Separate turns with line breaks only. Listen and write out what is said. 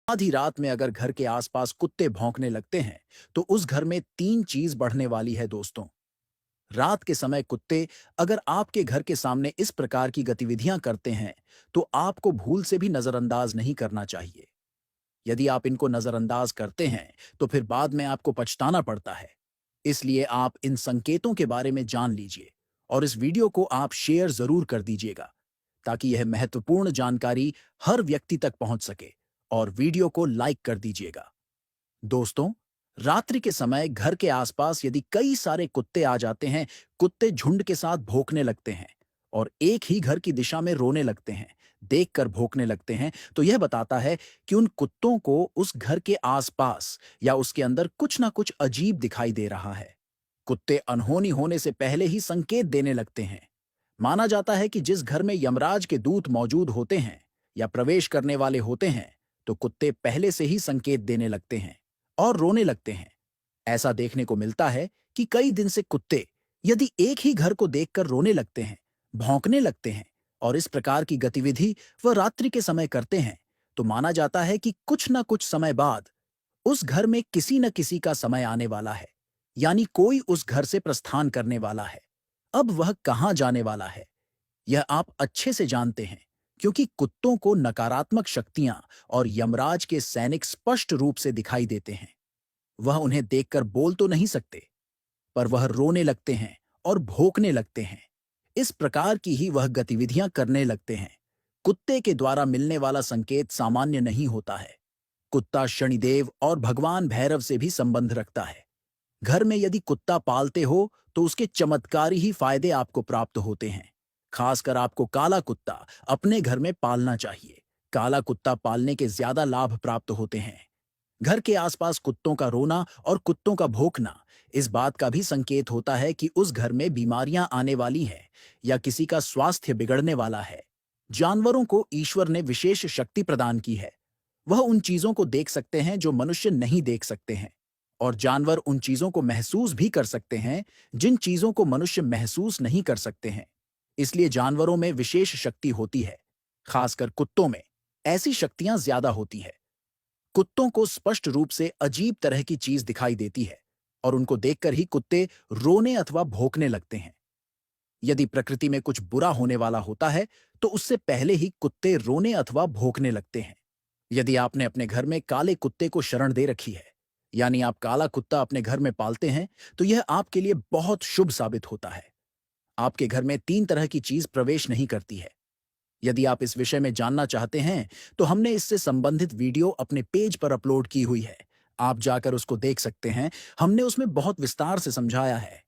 आधी रात में अगर घर के आसपास कुत्ते भौंकने लगते हैं तो उस घर में तीन चीज बढ़ने वाली है दोस्तों। रात के समय कुत्ते अगर आपके घर के सामने इस प्रकार की गतिविधियां करते हैं तो आपको भूल से भी नजरअंदाज नहीं करना चाहिए। यदि आप इनको नजरअंदाज करते हैं तो फिर बाद में आपको पछताना पड़ता है। इसलिए आप इन संकेतों के बारे में जान लीजिए और इस वीडियो को आप शेयर जरूर कर दीजिएगा ताकि यह महत्वपूर्ण जानकारी हर व्यक्ति तक पहुंच सके। और वीडियो को लाइक कर दीजिएगा। दोस्तों, रात्रि के समय घर के आसपास यदि कई सारे कुत्ते आ जाते हैं, कुत्ते झुंड के साथ भौंकने लगते हैं और एक ही घर की दिशा में रोने लगते हैं, देखकर भौंकने लगते हैं, तो यह बताता है कि उन कुत्तों को उस घर के आसपास या उसके अंदर कुछ ना कुछ अजीब दिखाई दे रहा है। कुत्ते अनहोनी होने से पहले ही संकेत देने लगते हैं। माना जाता है कि जिस घर में यमराज के दूत मौजूद होते हैं या प्रवेश करने वाले होते हैं, तो कुत्ते पहले से ही संकेत देने लगते हैं और रोने लगते हैं। ऐसा देखने को मिलता है कि कई दिन से कुत्ते यदि एक ही घर को देखकर रोने लगते हैं, भौंकने लगते हैं और इस प्रकार की गतिविधि वह रात्रि के समय करते हैं, तो माना जाता है कि कुछ न कुछ समय बाद उस घर में किसी न किसी का समय आने वाला है, यानी कोई उस घर से प्रस्थान करने वाला है। अब वह कहां जाने वाला है यह आप अच्छे से जानते हैं, क्योंकि कुत्तों को नकारात्मक शक्तियां और यमराज के सैनिक स्पष्ट रूप से दिखाई देते हैं। वह उन्हें देखकर बोल तो नहीं सकते, पर वह रोने लगते हैं और भौंकने लगते हैं। इस प्रकार की ही वह गतिविधियां करने लगते हैं। कुत्ते के द्वारा मिलने वाला संकेत सामान्य नहीं होता है। कुत्ता शनिदेव और भगवान भैरव से भी संबंध रखता है। घर में यदि कुत्ता पालते हो तो उसके चमत्कारी ही फायदे आपको प्राप्त होते हैं। खासकर आपको काला कुत्ता अपने घर में पालना चाहिए। काला कुत्ता पालने के ज्यादा लाभ प्राप्त होते हैं। घर के आसपास कुत्तों का रोना और कुत्तों का भौंकना इस बात का भी संकेत होता है कि उस घर में बीमारियां आने वाली हैं या किसी का स्वास्थ्य बिगड़ने वाला है। जानवरों को ईश्वर ने विशेष शक्ति प्रदान की है। वह उन चीजों को देख सकते हैं जो मनुष्य नहीं देख सकते हैं, और जानवर उन चीजों को महसूस भी कर सकते हैं जिन चीजों को मनुष्य महसूस नहीं कर सकते हैं। इसलिए जानवरों में विशेष शक्ति होती है। खासकर कुत्तों में ऐसी शक्तियां ज्यादा होती है। कुत्तों को स्पष्ट रूप से अजीब तरह की चीज दिखाई देती है और उनको देखकर ही कुत्ते रोने अथवा भौंकने लगते हैं। यदि प्रकृति में कुछ बुरा होने वाला होता है तो उससे पहले ही कुत्ते रोने अथवा भौंकने लगते हैं। यदि आपने अपने घर में काले कुत्ते को शरण दे रखी है, यानी आप काला कुत्ता अपने घर में पालते हैं, तो यह आपके लिए बहुत शुभ साबित होता है। आपके घर में तीन तरह की चीज प्रवेश नहीं करती है। यदि आप इस विषय में जानना चाहते हैं तो हमने इससे संबंधित वीडियो अपने पेज पर अपलोड की हुई है। आप जाकर उसको देख सकते हैं। हमने उसमें बहुत विस्तार से समझाया है।